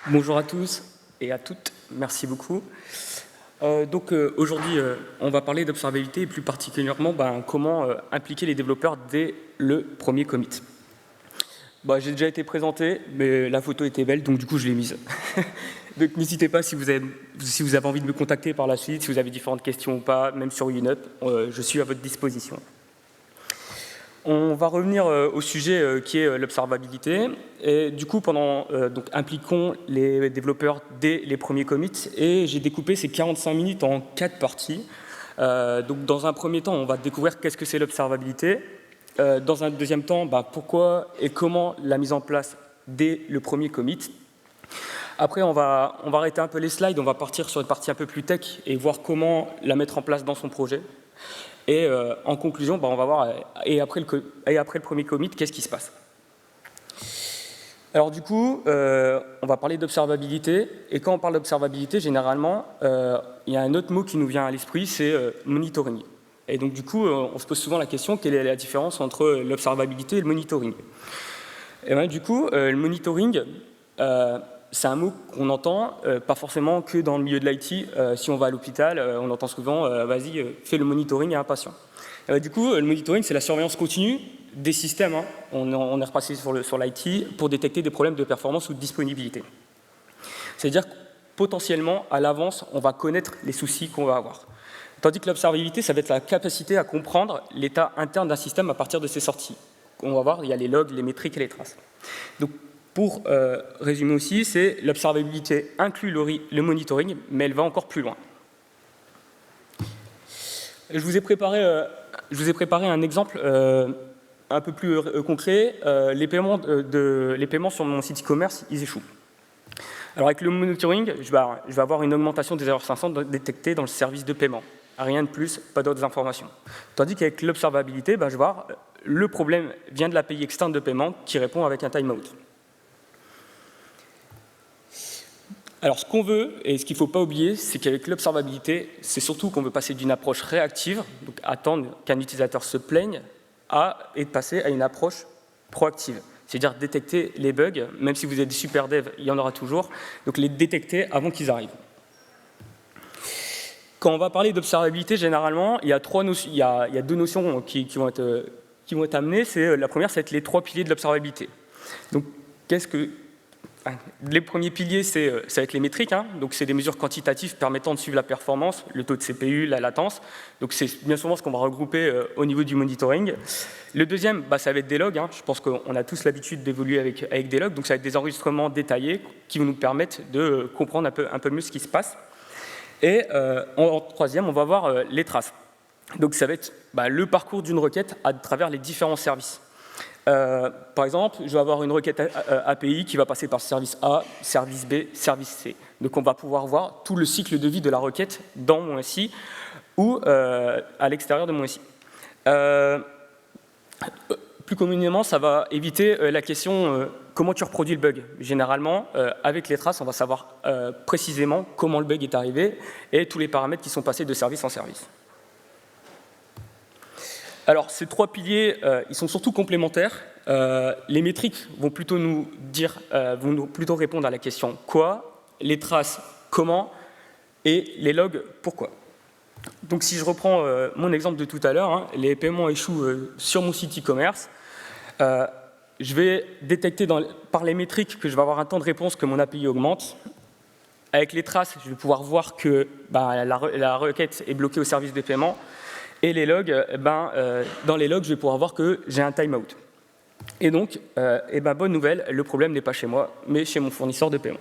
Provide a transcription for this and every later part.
Bonjour à tous et à toutes, merci beaucoup. Aujourd'hui, on va parler d'observabilité et plus particulièrement comment impliquer les développeurs dès le premier commit. J'ai déjà été présenté, mais la photo était belle, donc du coup je l'ai mise. Donc n'hésitez pas si vous avez envie de me contacter par la suite, si vous avez différentes questions ou pas, même sur UNUP, je suis à votre disposition. On va revenir au sujet qui est l'observabilité. Et du coup, impliquons les développeurs dès les premiers commits. Et j'ai découpé ces 45 minutes en 4 parties. Dans un premier temps, on va découvrir qu'est-ce que c'est l'observabilité. Dans un deuxième temps, pourquoi et comment la mise en place dès le premier commit. Après, on va arrêter un peu les slides, on va partir sur une partie un peu plus tech et voir comment la mettre en place dans son projet. Et en conclusion, on va voir, et après le premier commit, qu'est-ce qui se passe. Alors du coup, on va parler d'observabilité, et quand on parle d'observabilité, généralement, il y a un autre mot qui nous vient à l'esprit, c'est monitoring. Et donc du coup, on se pose souvent la question, quelle est la différence entre l'observabilité et le monitoring? Et bien du coup, le monitoring, c'est un mot qu'on entend, pas forcément que dans le milieu de l'IT. Si on va à l'hôpital, on entend souvent « vas-y, fais le monitoring à un patient ». Du coup, le monitoring, c'est la surveillance continue des systèmes. On est repassé sur l'IT pour détecter des problèmes de performance ou de disponibilité. C'est-à-dire que potentiellement, à l'avance, on va connaître les soucis qu'on va avoir. Tandis que l'observabilité, ça va être la capacité à comprendre l'état interne d'un système à partir de ses sorties. On va voir, il y a les logs, les métriques et les traces. Donc, pour résumer aussi, c'est l'observabilité inclut le monitoring, mais elle va encore plus loin. Je vous ai préparé un exemple un peu plus concret. Les paiements sur mon site e-commerce, ils échouent. Alors avec le monitoring, je vais avoir une augmentation des erreurs 500 détectées dans le service de paiement. Rien de plus, pas d'autres informations. Tandis qu'avec l'observabilité, je vais voir le problème vient de l'API externe de paiement qui répond avec un timeout. Alors, ce qu'on veut, et ce qu'il ne faut pas oublier, c'est qu'avec l'observabilité, c'est surtout qu'on veut passer d'une approche réactive, donc attendre qu'un utilisateur se plaigne, et de passer à une approche proactive. C'est-à-dire détecter les bugs, même si vous êtes des super devs, il y en aura toujours, donc les détecter avant qu'ils arrivent. Quand on va parler d'observabilité, généralement, il y a deux notions qui vont être amenées. La première, c'est les 3 piliers de l'observabilité. Donc, les premiers piliers, ça va être les métriques. Donc, c'est des mesures quantitatives permettant de suivre la performance, le taux de CPU, la latence. Donc, c'est bien souvent ce qu'on va regrouper au niveau du monitoring. Le deuxième, ça va être des logs. Je pense qu'on a tous l'habitude d'évoluer avec des logs. Donc, ça va être des enregistrements détaillés qui vont nous permettre de comprendre un peu mieux ce qui se passe. Et en troisième, on va voir les traces. Donc, ça va être le parcours d'une requête à travers les différents services. Par exemple, je vais avoir une requête API qui va passer par service A, service B, service C. Donc on va pouvoir voir tout le cycle de vie de la requête dans mon SI ou à l'extérieur de mon SI. Plus communément, ça va éviter la question comment tu reproduis le bug. Généralement, avec les traces, on va savoir précisément comment le bug est arrivé et tous les paramètres qui sont passés de service en service. Alors, ces 3 piliers, ils sont surtout complémentaires. Les métriques vont plutôt plutôt répondre à la question « quoi », les traces « comment » et les logs « pourquoi ». Donc, si je reprends mon exemple de tout à l'heure, les paiements échouent sur mon site e-commerce, je vais détecter par les métriques que je vais avoir un temps de réponse que mon API augmente. Avec les traces, je vais pouvoir voir que la requête est bloquée au service de paiement. Et les logs, dans les logs, je vais pouvoir voir que j'ai un timeout. Et donc, bonne nouvelle, le problème n'est pas chez moi, mais chez mon fournisseur de paiement.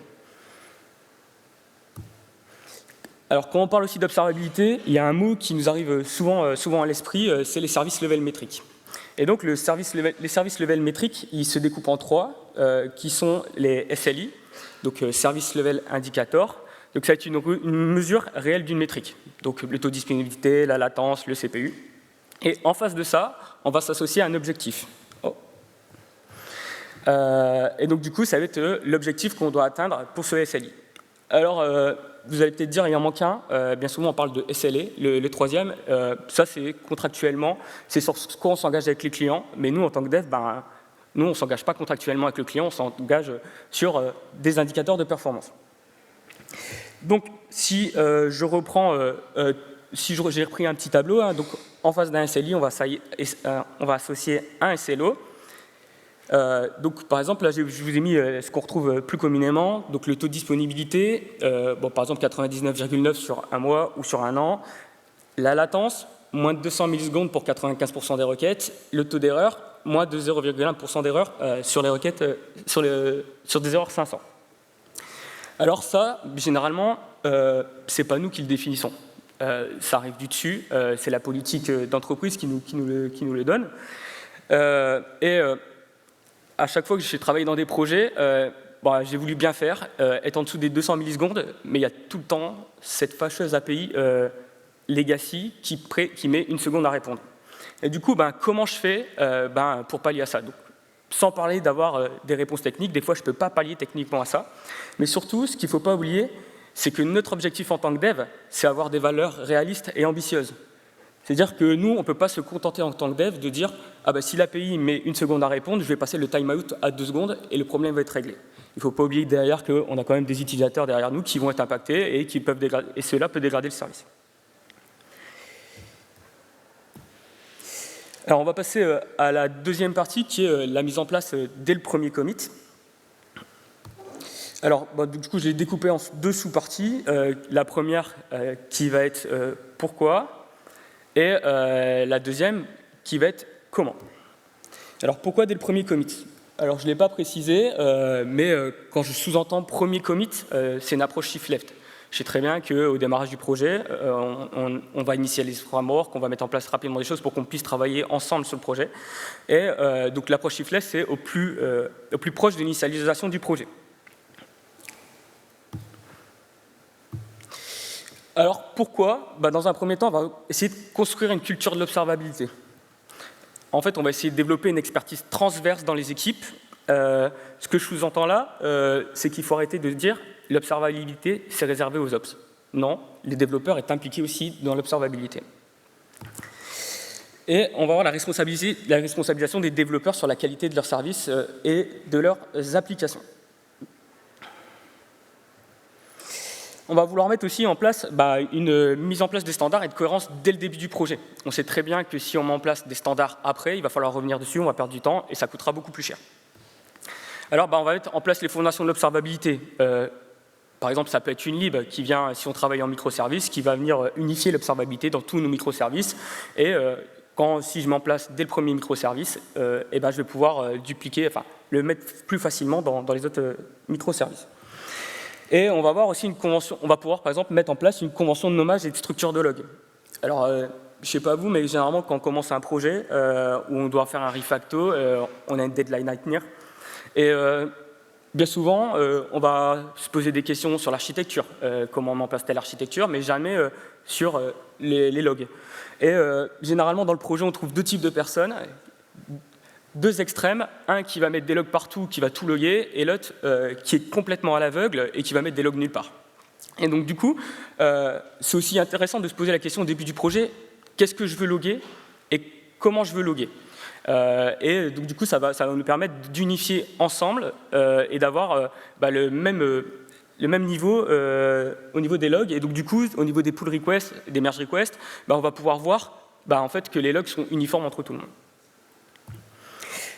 Alors, quand on parle aussi d'observabilité, il y a un mot qui nous arrive souvent à l'esprit, c'est les services level métriques. Et donc, les services level métriques, ils se découpent en 3, qui sont les SLI, donc Service Level Indicator. Donc ça va être une mesure réelle d'une métrique, donc le taux de disponibilité, la latence, le CPU. Et en face de ça, on va s'associer à un objectif. Et donc du coup, ça va être l'objectif qu'on doit atteindre pour ce SLI. Alors, vous allez peut-être dire, il en manque un. Bien souvent, on parle de SLA, le troisième. Ça, c'est contractuellement, c'est sur ce qu'on s'engage avec les clients. Mais nous, en tant que dev, Nous, on ne s'engage pas contractuellement avec le client, on s'engage sur des indicateurs de performance. Donc, si je reprends, j'ai repris un petit tableau, hein, donc en face d'un SLI, on va associer un SLO. Donc, par exemple, là, je vous ai mis ce qu'on retrouve plus communément, donc le taux de disponibilité, par exemple 99,9 sur un mois ou sur un an, la latence, moins de 200 millisecondes pour 95% des requêtes, le taux d'erreur, moins de 0,1% d'erreur sur les requêtes, sur des erreurs 500. Alors ça, généralement, c'est pas nous qui le définissons. Ça arrive du dessus, c'est la politique d'entreprise qui nous le donne. À chaque fois que j'ai travaillé dans des projets, j'ai voulu bien faire, être en dessous des 200 millisecondes, mais il y a tout le temps cette fâcheuse API legacy qui met 1 seconde à répondre. Et du coup, comment je fais pour pallier à ça? Donc, sans parler d'avoir des réponses techniques, des fois je ne peux pas pallier techniquement à ça, mais surtout, ce qu'il ne faut pas oublier, c'est que notre objectif en tant que dev, c'est avoir des valeurs réalistes et ambitieuses. C'est-à-dire que nous, on ne peut pas se contenter en tant que dev de dire « si l'API met 1 seconde à répondre, je vais passer le timeout à 2 secondes et le problème va être réglé ». Il ne faut pas oublier derrière qu'on a quand même des utilisateurs derrière nous qui vont être impactés et cela peut dégrader le service. Alors on va passer à la deuxième partie qui est la mise en place dès le premier commit. Alors du coup je l'ai découpé en 2 sous-parties. La première qui va être pourquoi et la deuxième qui va être comment. Alors pourquoi dès le premier commit? Alors je ne l'ai pas précisé, mais quand je sous-entends premier commit, c'est une approche shift left. Je sais très bien qu'au démarrage du projet, on va initialiser ce framework, on va mettre en place rapidement des choses pour qu'on puisse travailler ensemble sur le projet. Et donc l'approche shift left, c'est au plus proche de l'initialisation du projet. Alors pourquoi? Dans un premier temps, on va essayer de construire une culture de l'observabilité. En fait, on va essayer de développer une expertise transverse dans les équipes. Ce que je sous-entends là, c'est qu'il faut arrêter de se dire l'observabilité, c'est réservé aux ops. Non, les développeurs sont impliqués aussi dans l'observabilité. Et on va voir la responsabilisation des développeurs sur la qualité de leurs services et de leurs applications. On va vouloir mettre aussi en place une mise en place des standards et de cohérence dès le début du projet. On sait très bien que si on met en place des standards après, il va falloir revenir dessus, on va perdre du temps et ça coûtera beaucoup plus cher. Alors on va mettre en place les fondations de l'observabilité. Par exemple, ça peut être une lib qui vient, si on travaille en microservices, qui va venir unifier l'observabilité dans tous nos microservices. Et si je mets en place dès le premier microservice, je vais pouvoir le mettre plus facilement dans les autres microservices. Et on va avoir aussi une convention, on va pouvoir par exemple mettre en place une convention de nommage et de structure de log. Alors, je ne sais pas vous, mais généralement quand on commence un projet où on doit faire un refacto, on a une deadline à tenir. Et bien souvent, on va se poser des questions sur l'architecture, comment on met en place telle architecture, mais jamais sur les logs. Et généralement, dans le projet, on trouve 2 types de personnes, 2 extrêmes, un qui va mettre des logs partout, qui va tout loguer, et l'autre qui est complètement à l'aveugle et qui va mettre des logs nulle part. Et donc du coup, c'est aussi intéressant de se poser la question au début du projet, qu'est-ce que je veux loguer et comment je veux loguer. Et donc du coup, ça va nous permettre d'unifier ensemble et d'avoir le même niveau au niveau des logs. Et donc du coup, au niveau des pull requests, des merge requests, on va pouvoir voir en fait, que les logs sont uniformes entre tout le monde.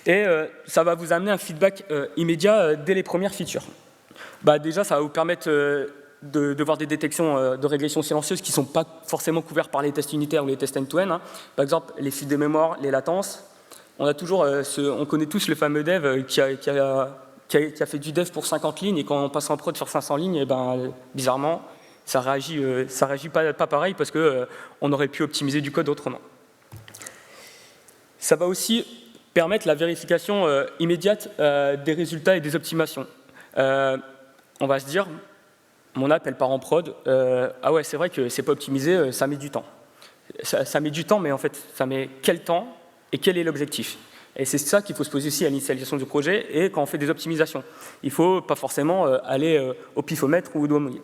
Et ça va vous amener un feedback immédiat dès les premières features. Déjà, ça va vous permettre de voir des détections de régression silencieuse qui ne sont pas forcément couvertes par les tests unitaires ou les tests end-to-end. Par exemple, les fuites de mémoire, les latences. On connaît tous le fameux dev qui a fait du dev pour 50 lignes et quand on passe en prod sur 500 lignes, bizarrement, ça réagit pas pareil parce qu'on aurait pu optimiser du code autrement. Ça va aussi permettre la vérification immédiate des résultats et des optimations. On va se dire, mon app, elle part en prod, ah ouais, c'est vrai que c'est pas optimisé, ça met du temps. Ça met du temps, mais en fait, ça met quel temps et quel est l'objectif? Et c'est ça qu'il faut se poser aussi à l'initialisation du projet et quand on fait des optimisations. Il ne faut pas forcément aller au pifomètre ou au doigt mouillé.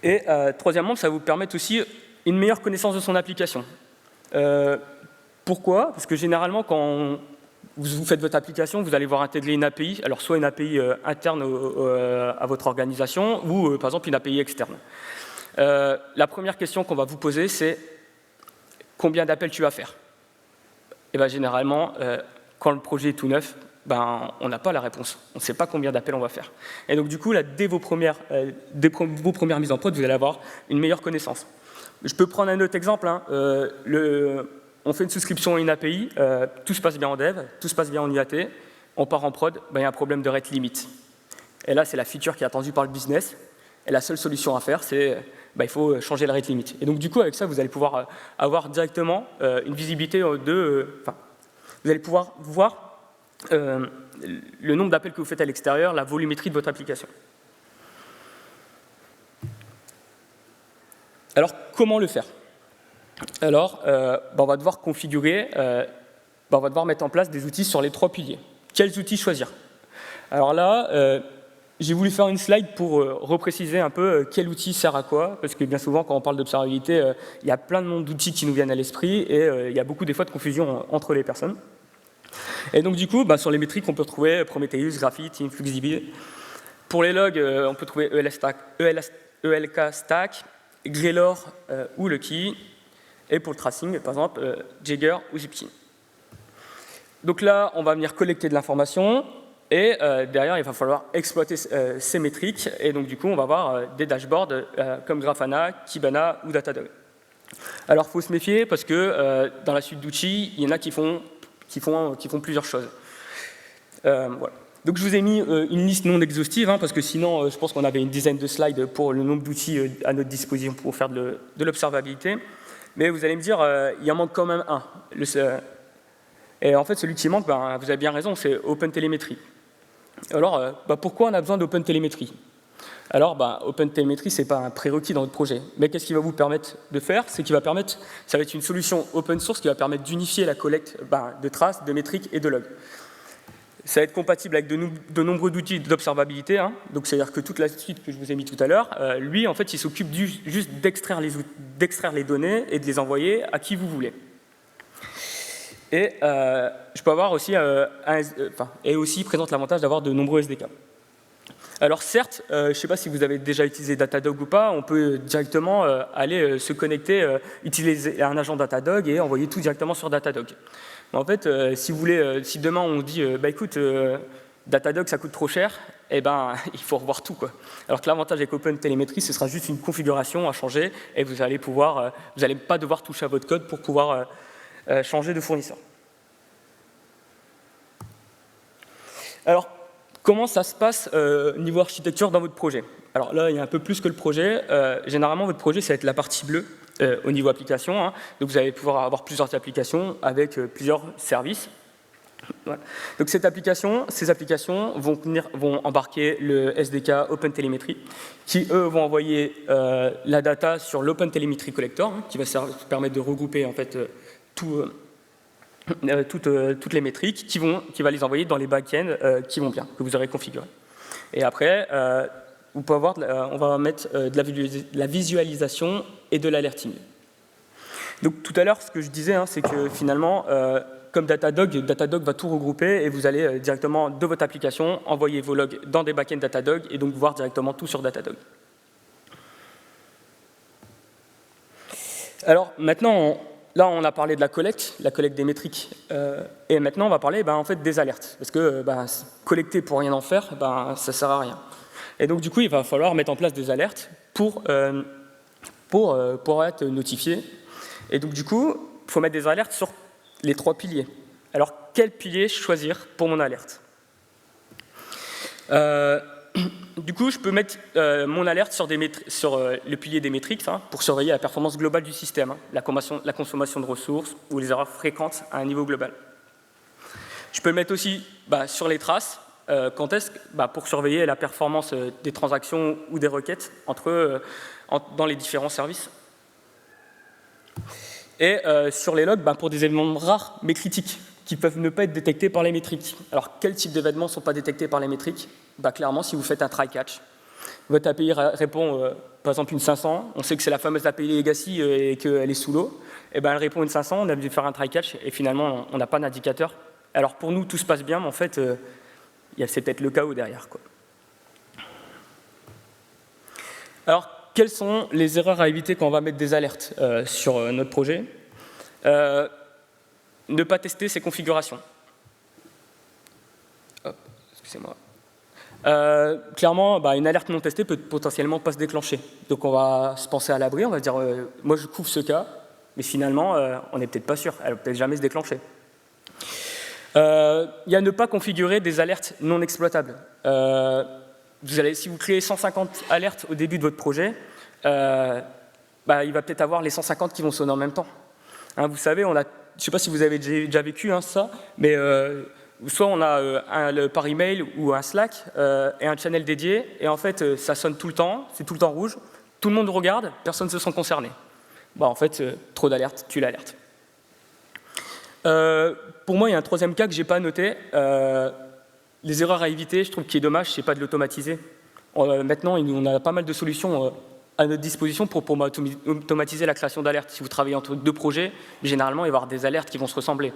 Et troisièmement, ça va vous permettre aussi une meilleure connaissance de son application. Pourquoi? Parce que généralement, quand vous faites votre application, vous allez voir intégrer une API, alors soit une API interne à votre organisation, ou par exemple une API externe. La première question qu'on va vous poser, c'est combien d'appels tu vas faire? Et bien généralement, quand le projet est tout neuf, on n'a pas la réponse. On ne sait pas combien d'appels on va faire. Et donc du coup, là, dès vos premières mises en prod, vous allez avoir une meilleure connaissance. Je peux prendre un autre exemple. On fait une souscription à une API, tout se passe bien en dev, tout se passe bien en UAT, on part en prod, il y a un problème de rate limit. Et là, c'est la feature qui est attendue par le business, et la seule solution à faire, c'est il faut changer la rate limit. Et donc, du coup, avec ça, vous allez pouvoir avoir directement une visibilité vous allez pouvoir voir le nombre d'appels que vous faites à l'extérieur, la volumétrie de votre application. Alors, comment le faire? Alors, on va devoir configurer, on va devoir mettre en place des outils sur les 3 piliers. Quels outils choisir? Alors là, j'ai voulu faire une slide pour repréciser un peu quel outil sert à quoi, parce que bien souvent, quand on parle d'observabilité, il y a plein de noms d'outils qui nous viennent à l'esprit, et il y a beaucoup des fois de confusion entre les personnes. Et donc du coup, sur les métriques, on peut retrouver Prometheus, Graphite, InfluxDB. Pour les logs, on peut trouver ELK Stack, Greylor ou Lucky. Et pour le tracing, par exemple, Jagger ou Zipkin. Donc là, on va venir collecter de l'information, et derrière, il va falloir exploiter ces métriques, et donc du coup, on va avoir des dashboards comme Grafana, Kibana ou Datadog. Alors, il faut se méfier, parce que dans la suite d'outils, il y en a qui font plusieurs choses. Voilà. Donc je vous ai mis une liste non exhaustive, parce que sinon, je pense qu'on avait une dizaine de slides pour le nombre d'outils à notre disposition pour faire de l'observabilité. Mais vous allez me dire, il en manque quand même un. Et en fait, celui qui manque, vous avez bien raison, c'est OpenTelemetry. Alors, pourquoi on a besoin d'OpenTelemetry? Alors, OpenTelemetry, ce n'est pas un prérequis dans votre projet. Mais qu'est-ce qu'il va vous permettre de faire? C'est qu'il va permettre, ça va être une solution open source qui va permettre d'unifier la collecte de traces, de métriques et de logs. Ça va être compatible avec de nombreux outils d'observabilité. Donc, c'est-à-dire que toute la suite que je vous ai mis tout à l'heure, lui, en fait, il s'occupe juste d'extraire les données et de les envoyer à qui vous voulez. Et je peux avoir aussi, aussi présente l'avantage d'avoir de nombreux SDK. Alors certes, je ne sais pas si vous avez déjà utilisé Datadog ou pas, on peut directement aller se connecter, utiliser un agent Datadog et envoyer tout directement sur Datadog. Mais en fait, si demain on dit, écoute, Datadog ça coûte trop cher, il faut revoir tout, quoi. Alors que l'avantage avec OpenTelemetry, ce sera juste une configuration à changer et vous n'allez pas devoir toucher à votre code pour pouvoir changer de fournisseur. Alors, comment ça se passe niveau architecture dans votre projet? Alors là, il y a un peu plus que le projet. Généralement, votre projet, ça va être la partie bleue au niveau application. Donc vous allez pouvoir avoir plusieurs applications avec plusieurs services. Voilà. Donc ces applications vont embarquer le SDK OpenTelemetry, qui eux vont envoyer la data sur l'OpenTelemetry Collector, qui va permettre de regrouper en fait toutes les métriques, qui va les envoyer dans les back-ends qui vont bien, que vous aurez configurés. Et après, on va mettre de la visualisation et de l'alerting. Donc tout à l'heure, ce que je disais, c'est que finalement, comme Datadog va tout regrouper et vous allez directement de votre application envoyer vos logs dans des back-ends Datadog et donc voir directement tout sur Datadog. Alors maintenant, là, on a parlé de la collecte des métriques. Et maintenant, on va parler en fait, des alertes. Parce que collecter pour rien en faire, ça ne sert à rien. Et donc, du coup, il va falloir mettre en place des alertes pour être notifié. Et donc, du coup, il faut mettre des alertes sur les 3 piliers. Alors, quel pilier choisir pour mon alerte? Du coup, je peux mettre mon alerte sur le pilier des métriques pour surveiller la performance globale du système, la consommation de ressources ou les erreurs fréquentes à un niveau global. Je peux le mettre aussi sur les traces, pour surveiller la performance des transactions ou des requêtes dans les différents services. Et sur les logs, pour des événements rares mais critiques qui peuvent ne pas être détectés par les métriques. Alors, quel type d'événements ne sont pas détectés par les métriques? Clairement, si vous faites un try-catch, votre API répond, par exemple, une 500, on sait que c'est la fameuse API Legacy et qu'elle est sous l'eau, et elle répond une 500, on a dû faire un try-catch, et finalement, on n'a pas d'indicateur Alors pour nous, tout se passe bien, mais en fait, c'est peut-être le chaos derrière, quoi. Alors, quelles sont les erreurs à éviter quand on va mettre des alertes sur notre projet? Ne pas tester ses configurations. Hop, excusez-moi. Clairement, une alerte non testée peut potentiellement pas se déclencher. Donc on va se penser à l'abri, on va se dire moi je couvre ce cas, mais finalement on n'est peut-être pas sûr, elle ne va peut-être jamais se déclencher. Il y a ne pas configurer des alertes non exploitables. Si vous créez 150 alertes au début de votre projet, il va peut-être avoir les 150 qui vont sonner en même temps. Hein, vous savez, je ne sais pas si vous avez déjà vécu ça, mais soit on a par email ou un Slack et un channel dédié, et en fait ça sonne tout le temps, c'est tout le temps rouge, tout le monde regarde, personne ne se sent concerné. En fait, trop d'alertes, tue l'alerte. Pour moi, il y a un troisième cas que je n'ai pas noté. Les erreurs à éviter, je trouve qu'il est dommage, c'est pas de l'automatiser. Maintenant, on a pas mal de solutions à notre disposition pour automatiser la création d'alertes. Si vous travaillez entre deux projets, généralement, il va y avoir des alertes qui vont se ressembler.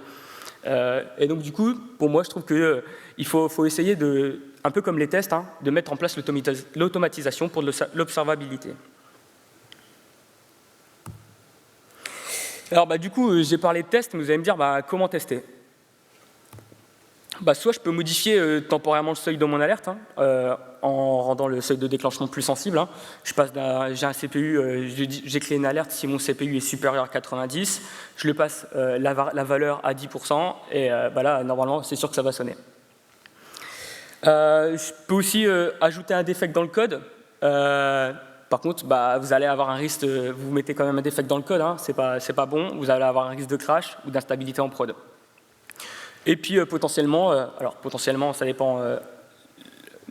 Et donc, du coup, pour moi, je trouve qu'il faut essayer, un peu comme les tests, de mettre en place l'automatisation pour l'observabilité. Alors, du coup, j'ai parlé de tests, mais vous allez me dire, comment tester? Soit je peux modifier temporairement le seuil de mon alerte, en rendant le seuil de déclenchement plus sensible. J'ai un CPU, j'ai créé une alerte si mon CPU est supérieur à 90, je le passe la valeur à 10%, et là, normalement, c'est sûr que ça va sonner. Je peux aussi ajouter un defect dans le code. Par contre, vous allez avoir un risque, vous mettez quand même un defect dans le code, c'est pas bon, vous allez avoir un risque de crash ou d'instabilité en prod. Et puis potentiellement, ça dépend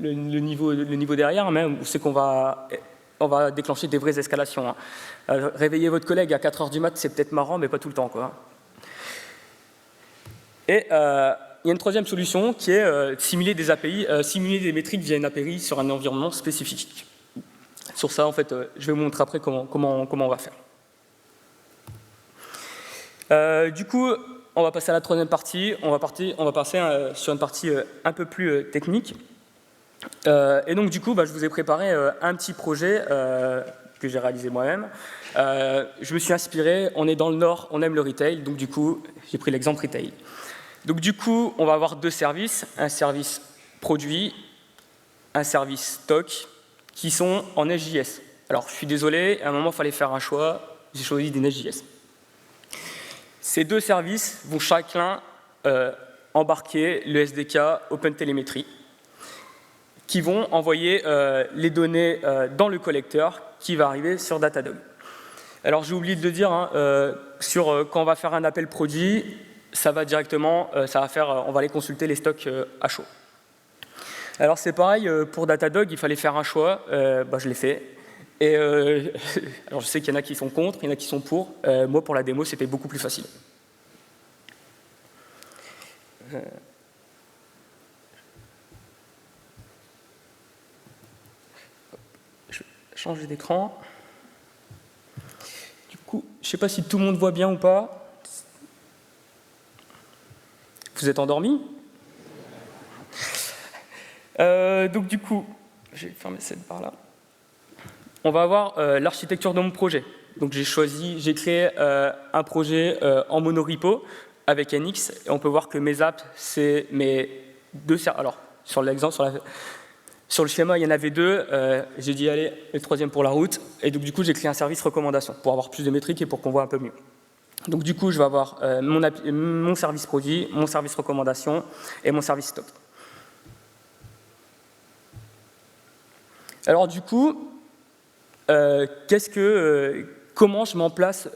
le niveau derrière, mais c'est qu'on va déclencher des vraies escalations. Réveiller votre collègue à 4 heures du mat', c'est peut-être marrant, mais pas tout le temps, quoi. Et il y a une troisième solution qui est simuler des API, simuler des métriques via une API sur un environnement spécifique. Sur ça, en fait, je vais vous montrer après comment on va faire. Du coup, on va passer à la troisième partie. On va passer sur une partie un peu plus technique. Et donc, du coup, je vous ai préparé un petit projet que j'ai réalisé moi-même. Je me suis inspiré, on est dans le Nord, on aime le retail, donc du coup, j'ai pris l'exemple retail. Donc, du coup, on va avoir deux services, un service produit, un service stock, qui sont en Nest.js. Alors, je suis désolé, à un moment, il fallait faire un choix, j'ai choisi des Nest.js. Ces deux services vont chacun embarquer le SDK OpenTelemetry, qui vont envoyer les données dans le collecteur qui va arriver sur Datadog. Alors j'ai oublié de le dire, quand on va faire un appel produit, ça va directement, on va aller consulter les stocks à chaud. Alors c'est pareil, pour Datadog, il fallait faire un choix, je l'ai fait. Et alors je sais qu'il y en a qui sont contre, il y en a qui sont pour. Moi, pour la démo, c'était beaucoup plus facile. Je vais changer d'écran. Du coup, je ne sais pas si tout le monde voit bien ou pas. Vous êtes endormis? Donc du coup, je vais fermer cette barre-là. On va avoir l'architecture de mon projet. Donc j'ai créé un projet en monorepo avec NX, et on peut voir que mes apps, c'est mes deux serveurs. Alors, sur l'exemple, sur le schéma, il y en avait deux. J'ai dit, allez, le troisième pour la route. Et donc, du coup, j'ai créé un service recommandation pour avoir plus de métriques et pour qu'on voit un peu mieux. Donc, du coup, je vais avoir mon service produit, mon service recommandation et mon service stock. Alors, du coup, comment je mets en place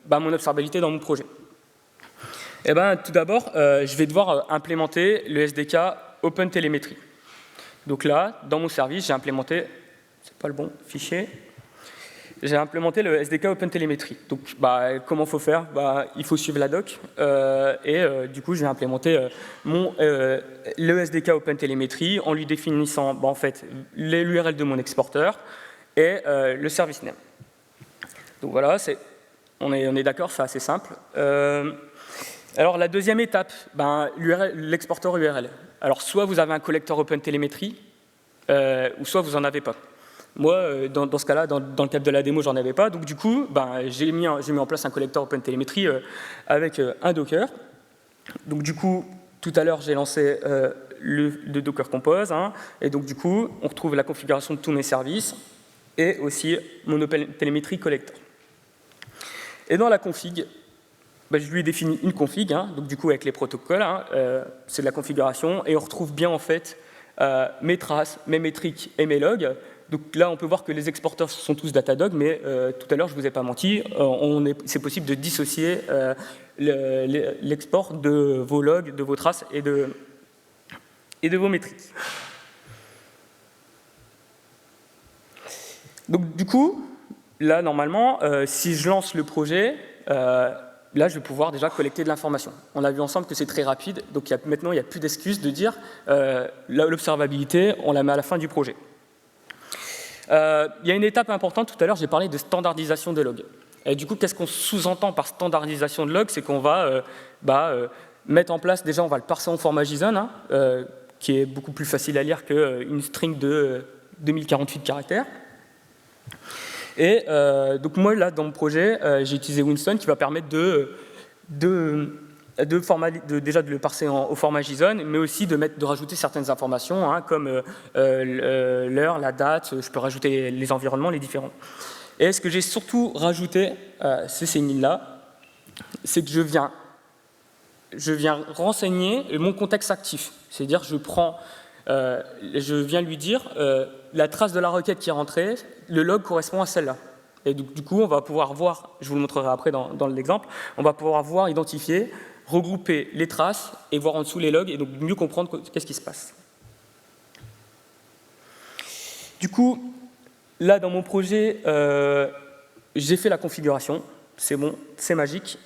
mon observabilité dans mon projet? Tout d'abord, je vais devoir implémenter le SDK OpenTelemetry. Donc là, dans mon service, j'ai implémenté, c'est pas le bon fichier, j'ai implémenté le SDK OpenTelemetry. Donc, comment il faut faire? Il faut suivre la doc, du coup, je vais implémenter le SDK OpenTelemetry en lui définissant en fait l'URL de mon exporteur et le service name. Donc voilà, on est d'accord, c'est assez simple. Alors la deuxième étape, l'exporteur URL. Alors soit vous avez un collecteur OpenTelemetry, ou soit vous n'en avez pas. Moi, dans ce cas-là, dans le cadre de la démo, j'en avais pas. Donc du coup, j'ai mis en place un collecteur OpenTelemetry avec un Docker. Donc du coup, tout à l'heure, j'ai lancé le Docker Compose. Et donc du coup, on retrouve la configuration de tous mes services et aussi mon OpenTelemetry collector. Et dans la config, je lui ai défini une config, donc du coup avec les protocoles, c'est de la configuration, et on retrouve bien en fait mes traces, mes métriques et mes logs. Donc là, on peut voir que les exporteurs sont tous Datadog, mais tout à l'heure, je ne vous ai pas menti, c'est possible de dissocier l'export de vos logs, de vos traces et de vos métriques. Donc du coup, là, normalement, si je lance le projet, là, je vais pouvoir déjà collecter de l'information. On a vu ensemble que c'est très rapide, donc maintenant, il n'y a plus d'excuses de dire l'observabilité, on la met à la fin du projet. Il y a une étape importante, tout à l'heure, j'ai parlé de standardisation des logs. Et du coup, qu'est-ce qu'on sous-entend par standardisation de logs? C'est qu'on va mettre en place, déjà, on va le parser en format JSON, qui est beaucoup plus facile à lire qu'une string de 2048 caractères. Et donc moi, là, dans mon projet, j'ai utilisé Winston qui va permettre déjà de le parser au format JSON, mais aussi de rajouter certaines informations, comme l'heure, la date, je peux rajouter les environnements, les différents. Et ce que j'ai surtout rajouté, c'est ces lignes-là, c'est que je viens renseigner mon contexte actif. C'est-à-dire je viens lui dire la trace de la requête qui est rentrée, le log correspond à celle-là. Et du coup, on va pouvoir voir, je vous le montrerai après dans l'exemple, on va pouvoir voir, identifier, regrouper les traces et voir en dessous les logs et donc mieux comprendre qu'est-ce qui se passe. Du coup, là, dans mon projet, j'ai fait la configuration. C'est bon, c'est magique.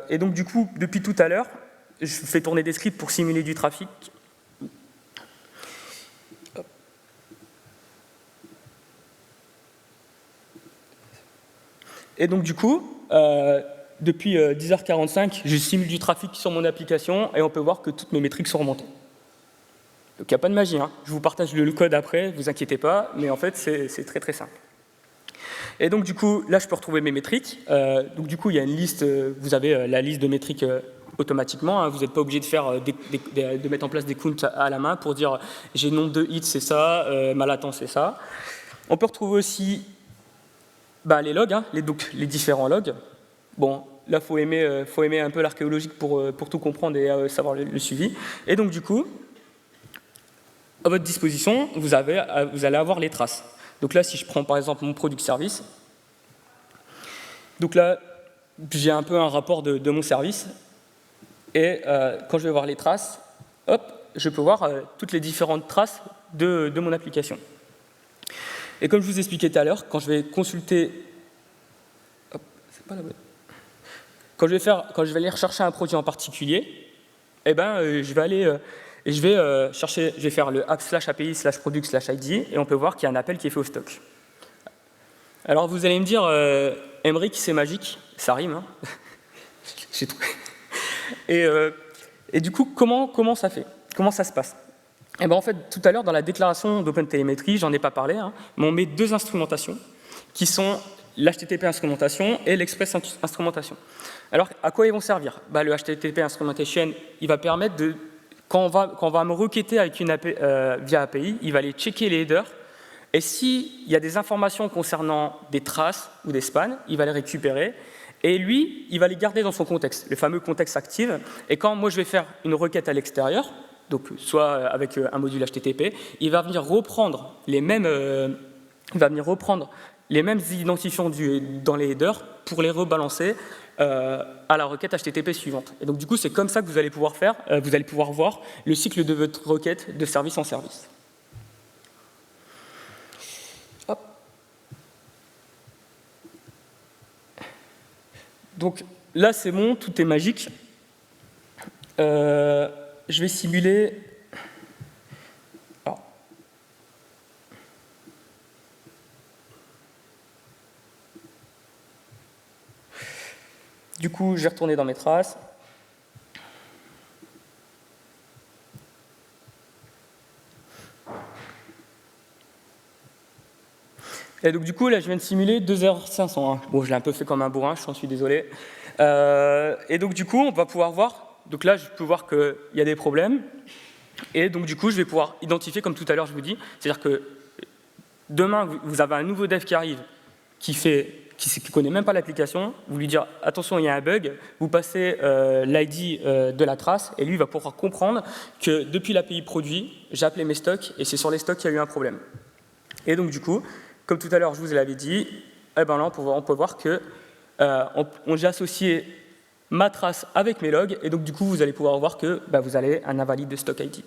Et donc, du coup, depuis tout à l'heure, je fais tourner des scripts pour simuler du trafic. Et donc, du coup, depuis 10h45, je simule du trafic sur mon application et on peut voir que toutes mes métriques sont remontées. Donc, il n'y a pas de magie. Je vous partage le code après, ne vous inquiétez pas, mais en fait, c'est très, très simple. Et donc, du coup, là, je peux retrouver mes métriques. Donc, du coup, il y a une liste, vous avez la liste de métriques automatiquement. Vous n'êtes pas obligé de mettre en place des counts à la main pour dire j'ai nombre de hits, c'est ça, ma latence, c'est ça. On peut retrouver aussi les logs, les différents logs. Bon, là, il faut aimer un peu l'archéologique pour tout comprendre et savoir le suivi. Et donc, du coup, à votre disposition, vous allez avoir les traces. Donc là, si je prends par exemple mon product service, donc là, j'ai un peu un rapport de mon service. Et quand je vais voir les traces, hop, je peux voir toutes les différentes traces de mon application. Et comme je vous expliquais tout à l'heure, quand je vais consulter... Hop, c'est pas la bonne. Quand je vais aller rechercher un produit en particulier, je vais faire le app/api/product/id et on peut voir qu'il y a un appel qui est fait au stock. Alors vous allez me dire, Emric, c'est magique, ça rime. J'ai trouvé. Et du coup, comment ça fait? Comment ça se passe? En fait, tout à l'heure, dans la déclaration d'OpenTelemetry, j'en ai pas parlé, mais on met deux instrumentations qui sont l'HTTP instrumentation et l'Express instrumentation. Alors, à quoi ils vont servir? Le HTTP instrumentation, il va permettre de, quand on va me requêter avec via API, il va aller checker les headers, et s'il y a des informations concernant des traces ou des spans, il va les récupérer, et lui, il va les garder dans son contexte, le fameux contexte active, et quand moi je vais faire une requête à l'extérieur, donc soit avec un module HTTP, il va venir reprendre les mêmes identifiants dans les headers pour les rebalancer à la requête HTTP suivante. Et donc du coup, c'est comme ça que vous allez pouvoir voir le cycle de votre requête de service en service. Hop. Donc là, c'est bon, tout est magique. Je vais simuler. Alors. Du coup, je vais retourner dans mes traces. Et donc du coup, là, je viens de simuler 2h500. Hein. Bon, je l'ai un peu fait comme un bourrin, je suis désolé. Et donc du coup, on va pouvoir voir, donc là, je peux voir qu'il y a des problèmes. Et donc du coup, je vais pouvoir identifier, comme tout à l'heure, je vous dis, c'est-à-dire que demain, vous avez un nouveau dev qui arrive, qui ne connaît même pas l'application, vous lui dites « attention, il y a un bug », vous passez l'ID de la trace, et lui va pouvoir comprendre que depuis l'API produit, j'ai appelé mes stocks, et c'est sur les stocks qu'il y a eu un problème. Et donc du coup, comme tout à l'heure je vous l'avais dit, eh ben là, on peut voir que j'ai associé ma trace avec mes logs, et donc du coup, vous allez pouvoir voir que vous avez un invalide de stock ID.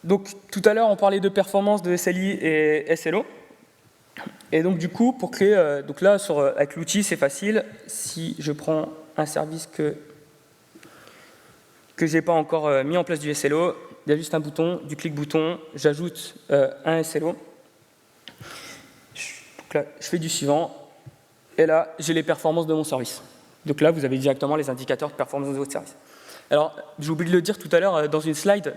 Donc, tout à l'heure, on parlait de performance de SLI et SLO. Et donc, du coup, pour créer... donc là, avec l'outil, c'est facile. Si je prends un service que je n'ai pas encore mis en place du SLO, il y a juste un bouton, du clic-bouton, j'ajoute un SLO. Donc là, je fais du suivant. Et là, j'ai les performances de mon service. Donc là, vous avez directement les indicateurs de performance de votre service. Alors, j'ai oublié de le dire tout à l'heure dans une slide,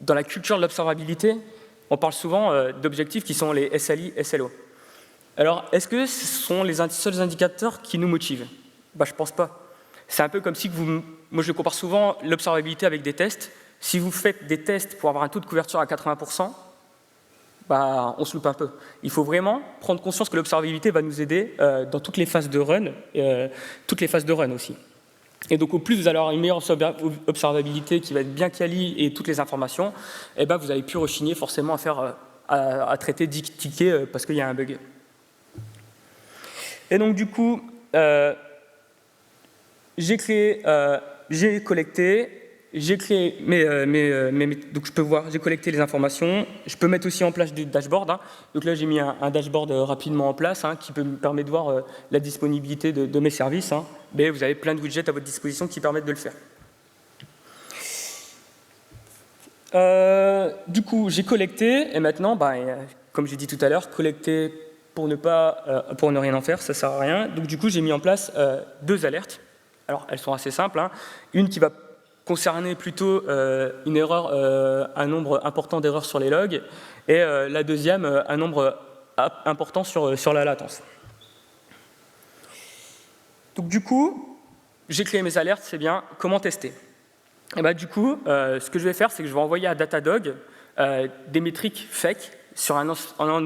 dans la culture de l'observabilité, on parle souvent d'objectifs qui sont les SLI, SLO. Alors, est-ce que ce sont les seuls indicateurs qui nous motivent? Je ne pense pas. C'est un peu comme si moi je compare souvent l'observabilité avec des tests. Si vous faites des tests pour avoir un taux de couverture à 80%, on se loupe un peu. Il faut vraiment prendre conscience que l'observabilité va nous aider dans toutes les phases de run, aussi. Et donc, au plus vous allez avoir une meilleure observabilité qui va être bien quali et toutes les informations, vous allez plus rechigner forcément à traiter 10 tickets parce qu'il y a un bug. Et donc, du coup, j'ai collecté, donc je peux voir, j'ai collecté les informations. Je peux mettre aussi en place du dashboard. Hein. Donc là, j'ai mis un dashboard rapidement en place qui me permet de voir la disponibilité de mes services. Hein. Mais vous avez plein de widgets à votre disposition qui permettent de le faire. Du coup, j'ai collecté et maintenant, comme j'ai dit tout à l'heure, collecter pour ne rien en faire, ça ne sert à rien. Donc du coup, j'ai mis en place 2 alertes. Alors, elles sont assez simples. Hein. Une qui va concerner plutôt une erreur, un nombre important d'erreurs sur les logs, et la deuxième, un nombre important sur la latence. Donc du coup, j'ai créé mes alertes, c'est bien. Comment tester? Et du coup, ce que je vais faire, c'est que je vais envoyer à Datadog des métriques fake sur un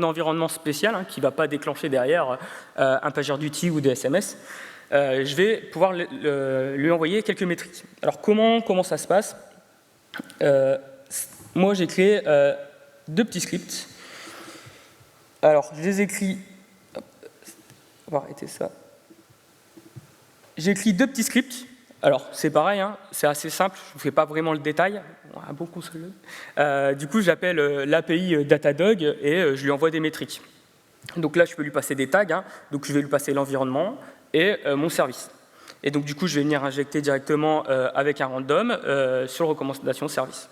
environnement spécial qui ne va pas déclencher derrière un pageur d'outils ou des SMS. Je vais pouvoir lui envoyer quelques métriques. Alors, comment ça se passe? Moi, j'ai créé 2 petits scripts. Alors, je les écris... On va arrêter ça. J'ai écrit 2 petits scripts. Alors, c'est pareil, c'est assez simple, je ne vous fais pas vraiment le détail. Un bon console. Du coup, j'appelle l'API Datadog et je lui envoie des métriques. Donc là, je peux lui passer des tags. Donc, je vais lui passer l'environnement et mon service. Et donc, du coup, je vais venir injecter directement avec un random sur le recommandation service.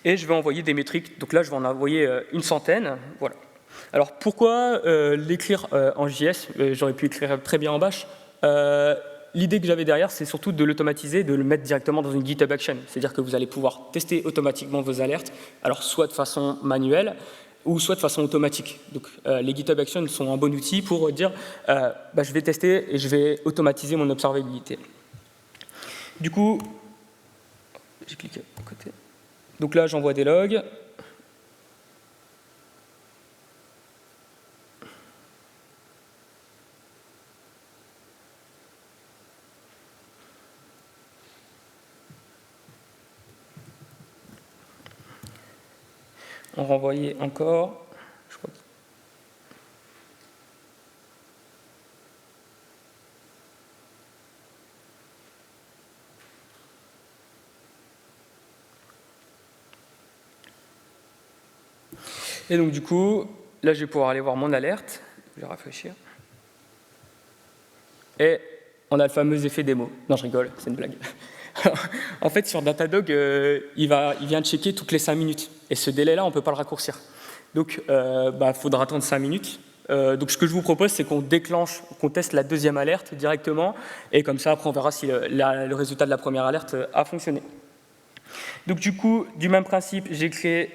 Et je vais envoyer des métriques. Donc là, je vais en envoyer une centaine. Voilà. Alors, pourquoi l'écrire en JS? J'aurais pu écrire très bien en Bash. L'idée que j'avais derrière, c'est surtout de l'automatiser, de le mettre directement dans une GitHub Action. C'est-à-dire que vous allez pouvoir tester automatiquement vos alertes, alors soit de façon manuelle, ou soit de façon automatique. Donc, les GitHub Actions sont un bon outil pour dire je vais tester et je vais automatiser mon observabilité. Du coup, j'ai cliqué à côté. Donc là, j'envoie des logs. On renvoyait encore. Je crois que... Et donc du coup, là je vais pouvoir aller voir mon alerte. Je vais rafraîchir. Et on a le fameux effet démo. Non, je rigole, c'est une blague. En fait, sur Datadog, il vient checker toutes les 5 minutes. Et ce délai-là, on ne peut pas le raccourcir. Donc, faudra attendre 5 minutes. Donc ce que je vous propose, c'est qu'on déclenche, qu'on teste la deuxième alerte directement, et comme ça, après, on verra si le résultat de la première alerte a fonctionné. Donc du coup, du même principe, j'ai créé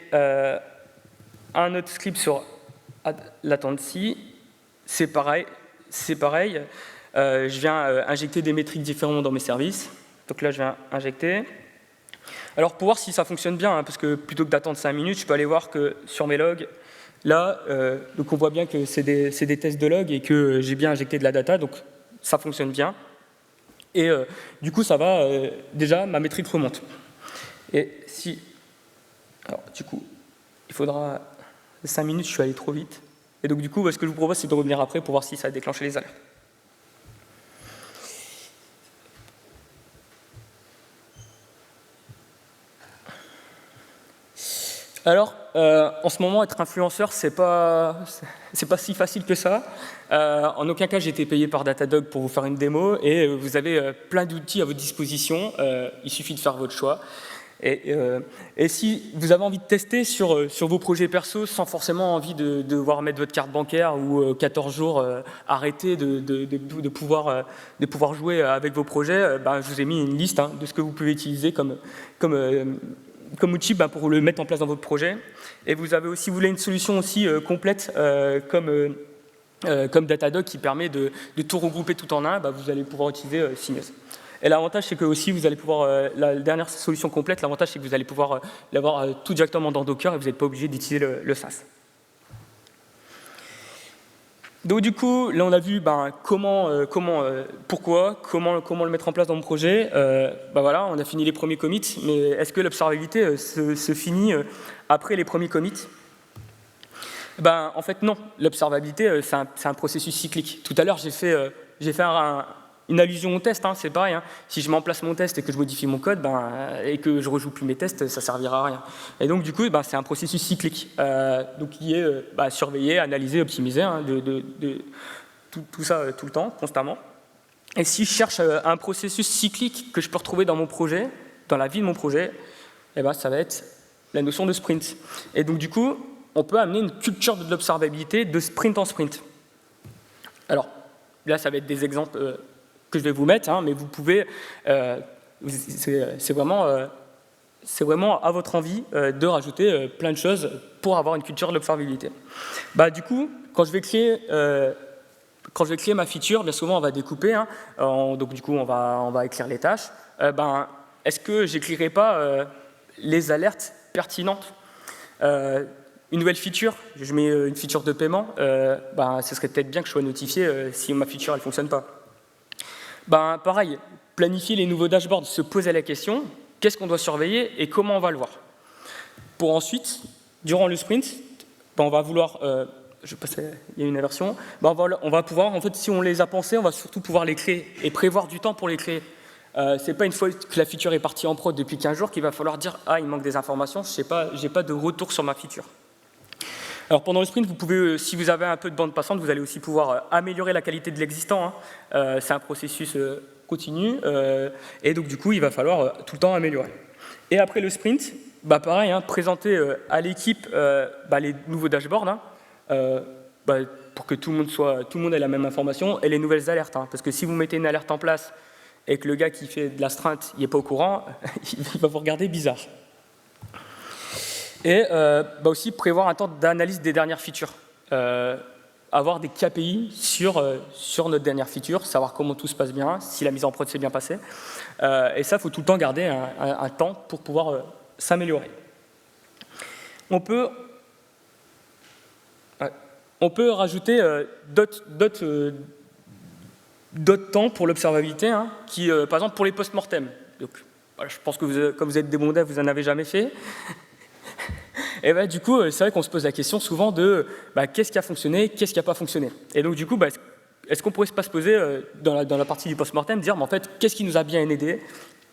un autre script sur latency. C'est pareil. Je viens injecter des métriques différentes dans mes services. Donc là, je viens injecter. Alors pour voir si ça fonctionne bien, hein, parce que plutôt que d'attendre 5 minutes, je peux aller voir que sur mes logs, là, donc on voit bien que c'est des tests de log et que j'ai bien injecté de la data, donc ça fonctionne bien. Et du coup, ça va, déjà, ma métrique remonte. Et si... Alors, du coup, il faudra 5 minutes, je suis allé trop vite. Et donc, du coup, ce que je vous propose, c'est de revenir après pour voir si ça a déclenché les alertes. Alors, en ce moment, être influenceur, c'est pas si facile que ça. En aucun cas, j'ai été payé par Datadog pour vous faire une démo, et vous avez plein d'outils à votre disposition. Il suffit de faire votre choix. Et si vous avez envie de tester sur vos projets perso, sans forcément envie de devoir mettre votre carte bancaire ou 14 jours arrêter de pouvoir jouer avec vos projets, je vous ai mis une liste de ce que vous pouvez utiliser comme outil pour le mettre en place dans votre projet. Et vous avez aussi, si vous voulez une solution aussi complète comme Datadog qui permet de tout regrouper tout en un, vous allez pouvoir utiliser Syneos. Et l'avantage, c'est que aussi, vous allez pouvoir, la dernière solution complète, l'avantage, c'est que vous allez pouvoir l'avoir tout directement dans Docker et vous n'êtes pas obligé d'utiliser le SaaS. Donc du coup, là on a vu pourquoi, comment le mettre en place dans mon projet. Voilà, on a fini les premiers commits, mais est-ce que l'observabilité se finit après les premiers commits? En fait non, l'observabilité c'est un processus cyclique. Tout à l'heure j'ai fait une allusion au test, c'est pareil. Si je mets en place mon test et que je modifie mon code et que je ne rejoue plus mes tests, ça ne servira à rien. Et donc, du coup, c'est un processus cyclique donc, qui est surveillé, analysé, optimisé, tout ça tout le temps, constamment. Et si je cherche un processus cyclique que je peux retrouver dans mon projet, dans la vie de mon projet, ça va être la notion de sprint. Et donc, du coup, on peut amener une culture de l'observabilité de sprint en sprint. Alors, là, ça va être des exemples que je vais vous mettre, mais vous pouvez, c'est vraiment à votre envie de rajouter plein de choses pour avoir une culture de l'observabilité. Du coup, quand je vais créer ma feature, bien souvent on va découper, donc du coup on va écrire les tâches. Est-ce que j'écrirai pas les alertes pertinentes? Une nouvelle feature, je mets une feature de paiement, ce serait peut-être bien que je sois notifié si ma feature ne fonctionne pas. Pareil, planifier les nouveaux dashboards, se poser la question, qu'est-ce qu'on doit surveiller et comment on va le voir. Pour ensuite, durant le sprint, on va vouloir, il y a une inversion, on va pouvoir, en fait, si on les a pensés, on va surtout pouvoir les créer et prévoir du temps pour les créer. C'est pas une fois que la feature est partie en prod depuis 15 jours qu'il va falloir dire « Ah, il manque des informations, je n'ai pas de retour sur ma feature ». Alors pendant le sprint, vous pouvez, si vous avez un peu de bande passante, vous allez aussi pouvoir améliorer la qualité de l'existant. C'est un processus continu, et donc du coup, il va falloir tout le temps améliorer. Et après le sprint, pareil, présenter à l'équipe les nouveaux dashboards, pour que tout le monde ait la même information, et les nouvelles alertes. Parce que si vous mettez une alerte en place et que le gars qui fait de l'astreinte n'est pas au courant, il va vous regarder bizarre. Et aussi prévoir un temps d'analyse des dernières features. Avoir des KPI sur notre dernière feature, savoir comment tout se passe bien, si la mise en prod s'est bien passée. Et ça, il faut tout le temps garder un temps pour pouvoir s'améliorer. On peut rajouter d'autres temps pour l'observabilité, qui, par exemple, pour les post-mortem. Donc, je pense que comme vous êtes des bons devs, vous n'en avez jamais fait. Et du coup, c'est vrai qu'on se pose la question souvent de qu'est-ce qui a fonctionné, qu'est-ce qui n'a pas fonctionné. Et donc, du coup, est-ce qu'on pourrait pas se poser dans la partie du post-mortem, dire en fait, qu'est-ce qui nous a bien aidé,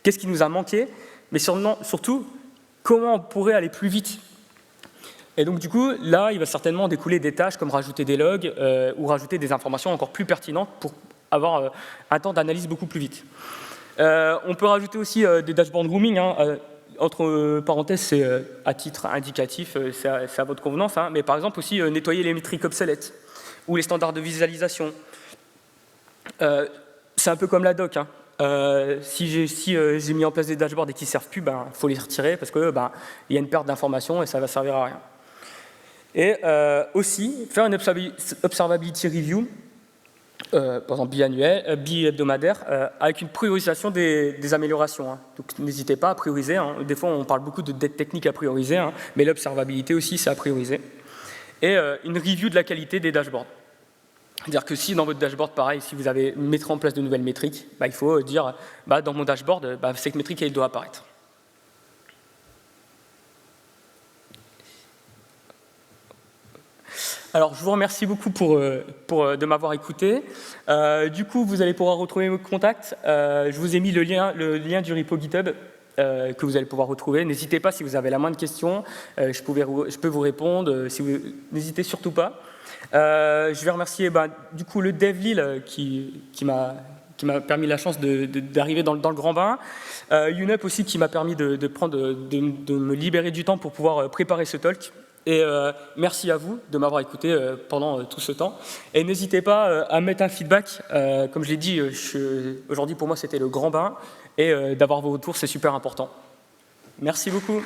qu'est-ce qui nous a manqué, mais surtout, comment on pourrait aller plus vite. Et donc, du coup, là, il va certainement découler des tâches comme rajouter des logs ou rajouter des informations encore plus pertinentes pour avoir un temps d'analyse beaucoup plus vite. On peut rajouter aussi des dashboard grooming. Entre parenthèses, c'est à titre indicatif, c'est à votre convenance, mais par exemple aussi nettoyer les métriques obsolètes ou les standards de visualisation. C'est un peu comme la doc, hein. Si j'ai mis en place des dashboards et qu'ils ne servent plus, il faut les retirer parce qu'il y a une perte d'informations et ça ne va servir à rien. Et aussi, faire une observability review, par exemple bi-hebdomadaire, avec une priorisation des améliorations, hein. Donc n'hésitez pas à prioriser, hein. Des fois, on parle beaucoup de dettes techniques à prioriser, hein, mais l'observabilité aussi, c'est à prioriser. Et une review de la qualité des dashboards. C'est-à-dire que si dans votre dashboard, pareil, si vous mettrez en place de nouvelles métriques, il faut dire, dans mon dashboard, cette métrique, elle doit apparaître. Alors, je vous remercie beaucoup de m'avoir écouté. Du coup, vous allez pouvoir retrouver mes contacts. Je vous ai mis le lien du repo GitHub que vous allez pouvoir retrouver. N'hésitez pas si vous avez la moindre question. Je peux vous répondre. N'hésitez surtout pas. Je vais remercier du coup le DevLil qui m'a permis la chance d'arriver dans le grand bain. UNUP aussi qui m'a permis de me libérer du temps pour pouvoir préparer ce talk. Et merci à vous de m'avoir écouté pendant tout ce temps. Et n'hésitez pas à mettre un feedback. Comme je l'ai dit, aujourd'hui pour moi c'était le grand bain. Et d'avoir vos retours, c'est super important. Merci beaucoup.